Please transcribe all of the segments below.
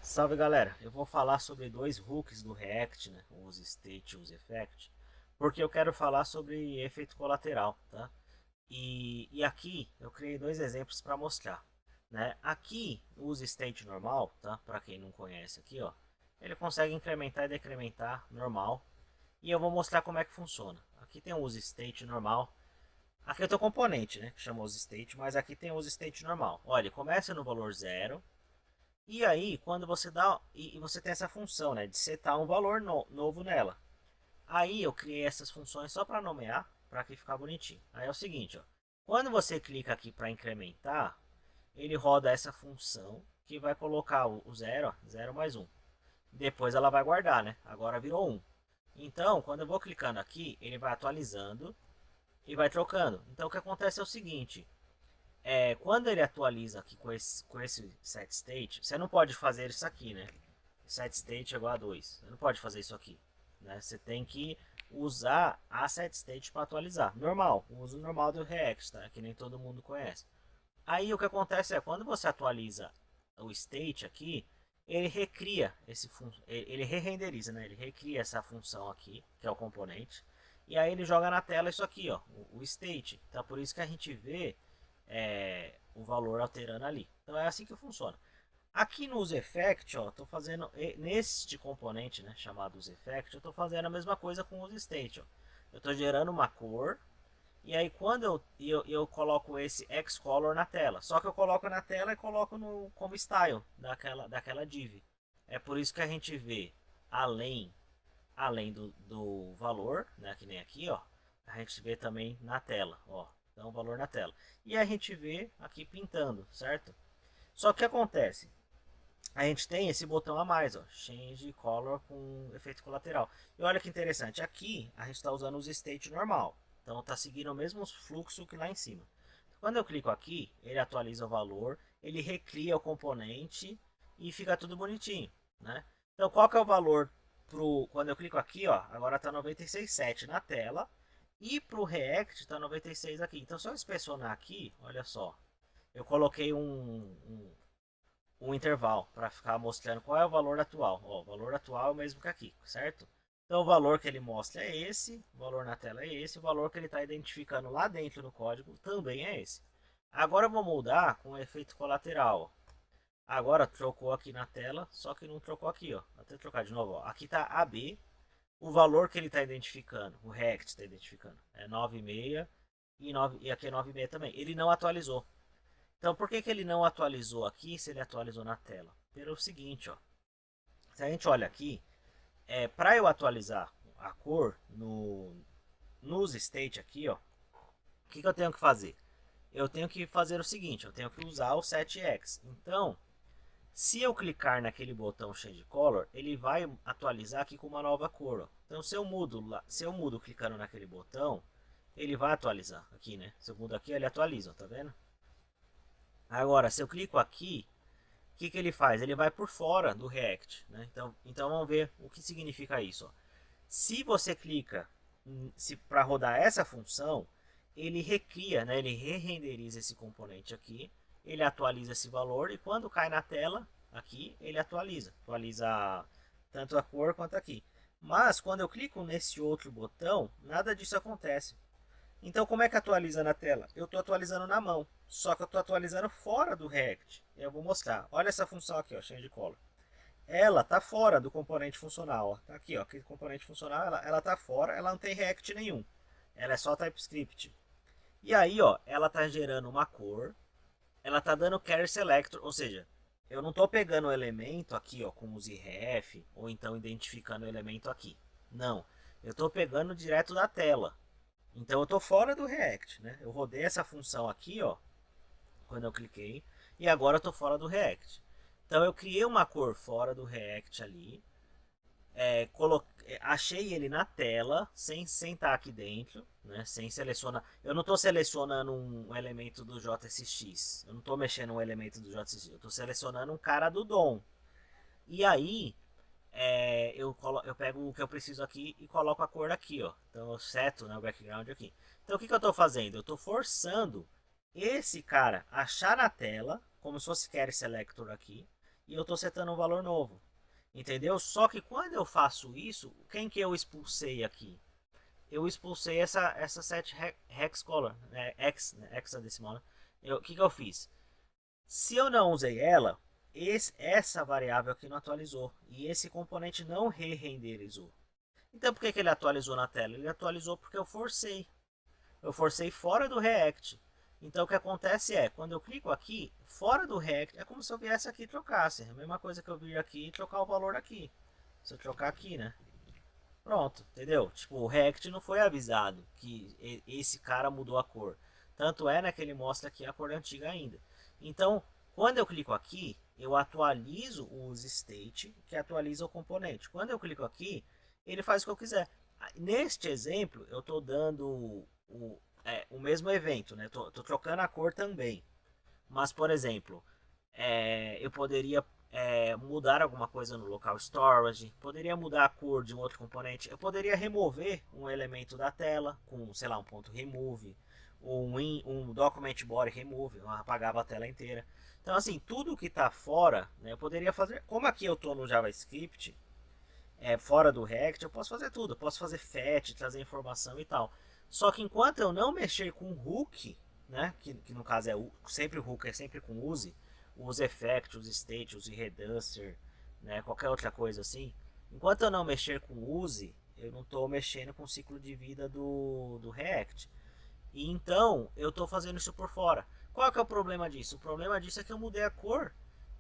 Salve galera, eu vou falar sobre dois hooks do React, né? O useState e o useEffect, porque eu quero falar sobre efeito colateral, tá? E aqui eu criei dois exemplos para mostrar, né? Aqui o useState normal, tá? Para quem não conhece aqui, ó, ele consegue incrementar e decrementar normal, e eu vou mostrar como é que funciona. Aqui tem o useState normal. Aqui eu tenho um componente, né, que chama useState, mas aqui tem o useState normal. Olha, começa no valor zero. E aí, quando você dá. E você tem essa função, né? De setar um valor novo nela. Aí eu criei essas funções só para nomear, para que ficar bonitinho. Aí é o seguinte, ó. Quando você clica aqui para incrementar, ele roda essa função que vai colocar o zero, ó, 0 mais um. Depois ela vai guardar, né? Agora virou um. Então, quando eu vou clicando aqui, ele vai atualizando e vai trocando. Então, o que acontece é o seguinte: quando ele atualiza aqui com esse set state, você não pode fazer isso aqui, né? Set state é igual a 2. Você não pode fazer isso aqui, né? Você tem que usar a set state para atualizar. Normal, o uso normal do React, tá? Que nem todo mundo conhece. Aí o que acontece é quando você atualiza o state aqui, ele recria ele re-renderiza, né? Ele recria essa função aqui, que é o componente, e aí ele joga na tela isso aqui, ó, o state. Então por isso que a gente vê o valor alterando ali. Então é assim que funciona. Aqui no useEffect, ó, tô fazendo neste componente, né, chamado useEffect, eu tô fazendo a mesma coisa com o useState, ó. Eu tô gerando uma cor e aí quando eu coloco esse xcolor na tela, só que eu coloco na tela e coloco como style daquela div. É por isso que a gente vê além do valor, né, que nem aqui, ó, a gente vê também na tela, ó, então o valor na tela. E a gente vê aqui pintando, certo? Só que o que acontece? A gente tem esse botão a mais, ó, Change Color com efeito colateral. E olha que interessante, aqui a gente está usando os state normal. Então está seguindo o mesmo fluxo que lá em cima. Quando eu clico aqui, ele atualiza o valor, ele recria o componente e fica tudo bonitinho, né? Então qual que é o valor quando eu clico aqui, ó, agora está 96,7 na tela e para o React está 96 aqui. Então se eu inspecionar aqui, olha só, eu coloquei um intervalo para ficar mostrando qual é o valor atual. Ó, o valor atual é o mesmo que aqui, certo? Então o valor que ele mostra é esse, o valor na tela é esse, o valor que ele está identificando lá dentro no código também é esse. Agora eu vou mudar com o efeito colateral. Agora trocou aqui na tela, só que não trocou aqui, ó. Vou até trocar de novo, ó. Aqui está AB, o valor que ele está identificando, o React está identificando, é 9,6 e aqui é 9,6 também. Ele não atualizou. Então, por que ele não atualizou aqui se ele atualizou na tela? Pelo seguinte, ó. Se a gente olha aqui, para eu atualizar a cor no state aqui, ó, o que eu tenho que fazer? Eu tenho que fazer o seguinte, eu tenho que usar o setX. Então, se eu clicar naquele botão Change Color, ele vai atualizar aqui com uma nova cor. Ó. Então, se eu mudo clicando naquele botão, ele vai atualizar aqui, né? Se eu mudo aqui, ele atualiza, tá vendo? Agora, se eu clico aqui, que ele faz? Ele vai por fora do React. Né? Então vamos ver o que significa isso. Ó. Se você clica para rodar essa função, ele recria, né? Ele re-renderiza esse componente aqui, ele atualiza esse valor e quando cai na tela, aqui, ele atualiza tanto a cor quanto aqui. Mas quando eu clico nesse outro botão, nada disso acontece. Então, como é que atualiza na tela? Eu estou atualizando na mão, só que eu estou atualizando fora do React. Eu vou mostrar. Olha essa função aqui, ó, Change Color. Ela está fora do componente funcional. Ó. Tá aqui, ó, aquele componente funcional, ela está fora, ela não tem React nenhum. Ela é só TypeScript. E aí, ó, ela está gerando uma cor, ela está dando Carry Selector, ou seja, eu não estou pegando o elemento aqui, ó, com os iref, ou então identificando o elemento aqui. Não, eu estou pegando direto da tela. Então eu estou fora do React, né? Eu rodei essa função aqui, ó, quando eu cliquei, e agora eu estou fora do React. Então eu criei uma cor fora do React ali, achei ele na tela, sem estar aqui dentro, né? Sem selecionar. Eu não estou selecionando um elemento do JSX, eu não estou mexendo um elemento do JSX, eu estou selecionando um cara do DOM. E aí eu pego o que eu preciso aqui e coloco a cor aqui, ó. Então eu seto, né, o background aqui. Então o que eu estou fazendo? Eu estou forçando esse cara a achar na tela, como se fosse Carry Selector aqui, e eu estou setando um valor novo. Entendeu? Só que quando eu faço isso, quem que eu expulsei aqui? Eu expulsei essa set hexcolor, né? Hexadecimal. Né? O que eu fiz? Se eu não usei ela, essa variável aqui não atualizou. E esse componente não re-renderizou. Então por que ele atualizou na tela? Ele atualizou porque eu forcei. Eu forcei fora do React. Então o que acontece é, quando eu clico aqui, fora do React, é como se eu viesse aqui e trocasse. É a mesma coisa que eu vir aqui e trocar o valor aqui. Se eu trocar aqui, né? Pronto, entendeu? Tipo, o React não foi avisado que esse cara mudou a cor. Tanto é, né, que ele mostra aqui a cor antiga ainda. Então, quando eu clico aqui, eu atualizo o useState, que atualiza o componente. Quando eu clico aqui, ele faz o que eu quiser. Neste exemplo, eu estou dando o mesmo evento, né? Tô trocando a cor também. Mas, por exemplo, eu poderia mudar alguma coisa no local storage, poderia mudar a cor de um outro componente, eu poderia remover um elemento da tela com, sei lá, um ponto remove, ou um document body remove, eu apagava a tela inteira. Então, assim, tudo que está fora, né, eu poderia fazer, como aqui eu estou no JavaScript, fora do React, eu posso fazer tudo, eu posso fazer fetch, trazer informação e tal. Só que enquanto eu não mexer com o hook, né, que no caso sempre o hook é sempre com use effect, use state, use reducer, né, qualquer outra coisa assim. Enquanto eu não mexer com use, eu não estou mexendo com o ciclo de vida do React. E então eu estou fazendo isso por fora. Qual que é o problema disso? O problema disso é que eu mudei a cor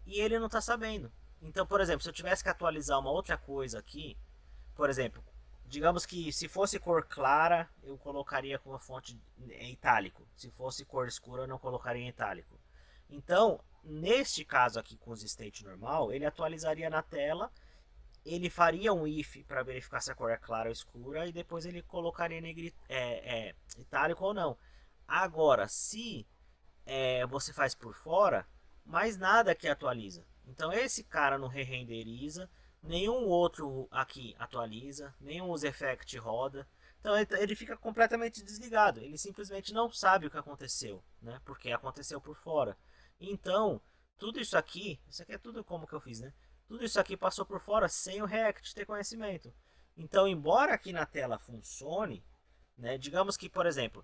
e ele não está sabendo. Então, por exemplo, se eu tivesse que atualizar uma outra coisa aqui, por exemplo, digamos que se fosse cor clara, eu colocaria com a fonte em itálico. Se fosse cor escura, eu não colocaria em itálico. Então, neste caso aqui com o state normal, ele atualizaria na tela, ele faria um if para verificar se a cor é clara ou escura e depois ele colocaria em itálico ou não. Agora, se você faz por fora, mais nada que atualiza. Então esse cara não re-renderiza, nenhum outro aqui atualiza, nenhum use effect roda. Então ele fica completamente desligado. Ele simplesmente não sabe o que aconteceu, né? Porque aconteceu por fora. Então, tudo isso aqui é tudo como que eu fiz, né? Tudo isso aqui passou por fora sem o React ter conhecimento. Então, embora aqui na tela funcione, né? Digamos que, por exemplo,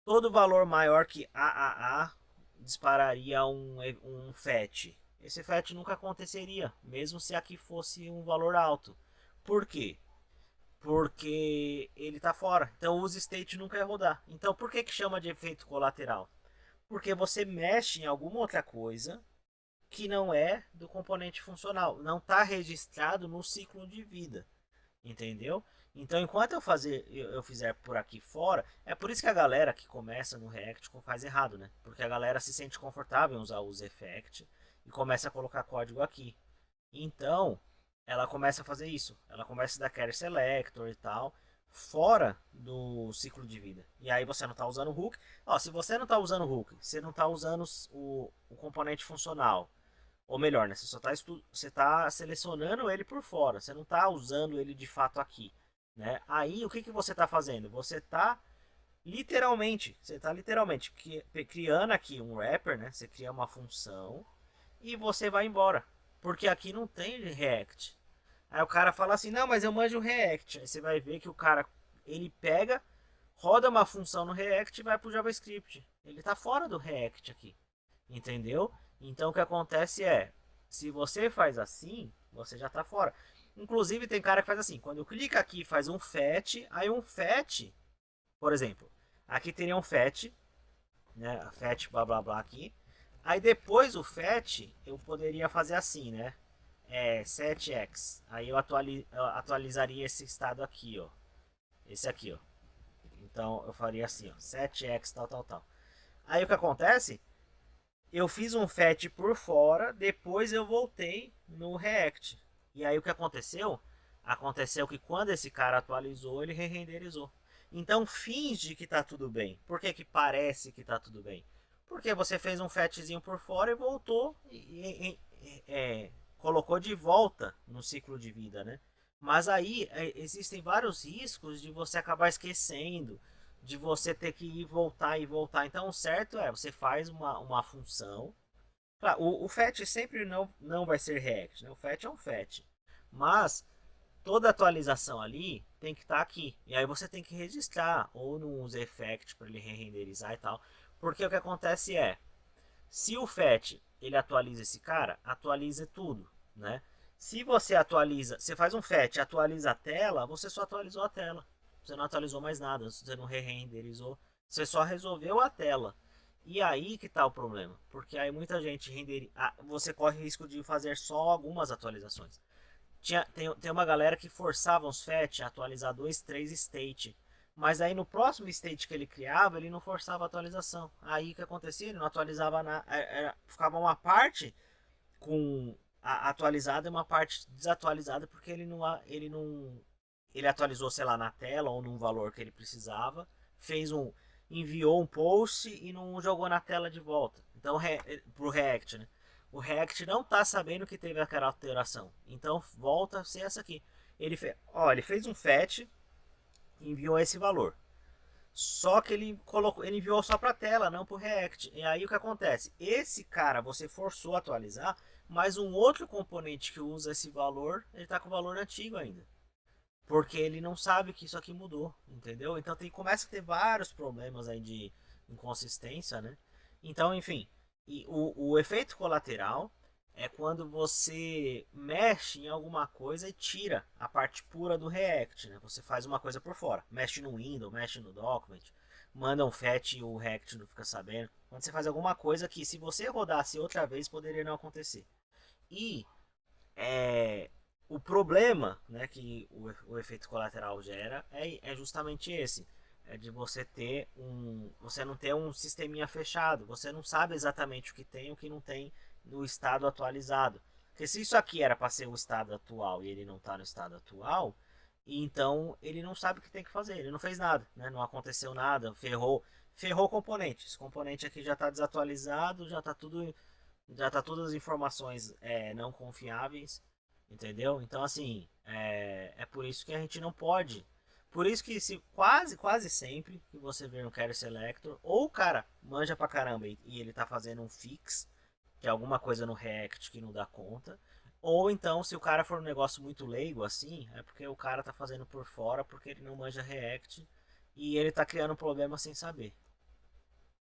todo valor maior que AAA dispararia um FET. Esse FET nunca aconteceria, mesmo se aqui fosse um valor alto. Por quê? Porque ele está fora. Então o use state nunca ia rodar. Então por que chama de efeito colateral? Porque você mexe em alguma outra coisa que não é do componente funcional. Não está registrado no ciclo de vida. Entendeu? Então, enquanto eu fizer por aqui fora, é por isso que a galera que começa no React faz errado, né? Porque a galera se sente confortável em usar o effect e começa a colocar código aqui. Então, ela começa a fazer isso. Ela começa a dar carry selector e tal, fora do ciclo de vida. E aí você não está usando o hook. Ó, se você não está usando o hook, você não está usando o componente funcional, ou melhor, né? Você só está selecionando ele por fora. Você não está usando ele de fato aqui, né? Aí o que você está fazendo? Você está literalmente criando aqui um wrapper, né? Você cria uma função e você vai embora, porque aqui não tem React. Aí o cara fala assim, não, mas eu manjo React. Aí você vai ver que o cara ele pega, roda uma função no React e vai para o JavaScript. Ele está fora do React aqui, entendeu? Então o que acontece é, se você faz assim, você já está fora. Inclusive tem cara que faz assim, quando clica aqui faz um fetch, aí um fetch, por exemplo, aqui teria um fetch, né, fetch blá blá blá aqui. Aí depois o fetch eu poderia fazer assim, né? Setx. Aí eu atualizaria esse estado aqui, ó. Esse aqui, ó. Então eu faria assim, ó, setx tal tal tal. Aí o que acontece? Eu fiz um fetch por fora, depois eu voltei no React. E aí o que aconteceu? Aconteceu que quando esse cara atualizou, ele re-renderizou. Então finge que está tudo bem. Por que, que parece que está tudo bem? Porque você fez um fetchzinho por fora e voltou e colocou de volta no ciclo de vida, né? Mas aí existem vários riscos de você acabar esquecendo, de você ter que ir voltar e voltar. Então o certo é, você faz uma função, Claro, o fetch sempre não vai ser React, né? O fetch é um fetch. Mas toda atualização ali tem que estar aqui. E aí você tem que registrar, ou no use effect para ele re-renderizar e tal. Porque o que acontece é, se o fetch ele atualiza esse cara, atualiza tudo, né? Se você atualiza, você faz um fetch, atualiza a tela, você só atualizou a tela. Você não atualizou mais nada, você não re-renderizou, você só resolveu a tela. E aí que tá o problema, porque aí muita gente você corre o risco de fazer só algumas atualizações. Tem uma galera que forçava os fetch a atualizar 2, 3 state. Mas aí no próximo state que ele criava, ele não forçava a atualização. Aí o que acontecia? Ele não atualizava ficava uma parte com atualizada e uma parte desatualizada porque ele atualizou, sei lá, na tela ou num valor que ele precisava, enviou um post e não jogou na tela de volta. Então, pro React, né? O React não está sabendo que teve aquela alteração. Então, volta a ser essa aqui. Ele fez um fetch, enviou esse valor. Só que ele enviou só para a tela, não para o React. E aí o que acontece? Esse cara você forçou a atualizar, mas um outro componente que usa esse valor, ele está com o valor antigo ainda. Porque ele não sabe que isso aqui mudou, entendeu? Então começa a ter vários problemas aí de inconsistência, né? Então, enfim, o efeito colateral é quando você mexe em alguma coisa e tira a parte pura do React, né? Você faz uma coisa por fora, mexe no window, mexe no document, manda um fetch e o React não fica sabendo. Quando você faz alguma coisa que se você rodasse outra vez poderia não acontecer. E é, o problema, né, que o efeito colateral gera é justamente esse. É de você não ter um sisteminha fechado. Você não sabe exatamente o que tem e o que não tem no estado atualizado. Porque se isso aqui era para ser o estado atual e ele não está no estado atual, então ele não sabe o que tem que fazer. Ele não fez nada, né? Não aconteceu nada, ferrou o componente. Esse componente aqui já está desatualizado, já tá todas as informações não confiáveis, entendeu? Então assim, é por isso que a gente não pode. Por isso que se quase sempre que você vê no Carry Selector, ou o cara manja pra caramba e ele tá fazendo um fix, que é alguma coisa no React que não dá conta, ou então se o cara for um negócio muito leigo assim, é porque o cara tá fazendo por fora porque ele não manja React e ele tá criando um problema sem saber.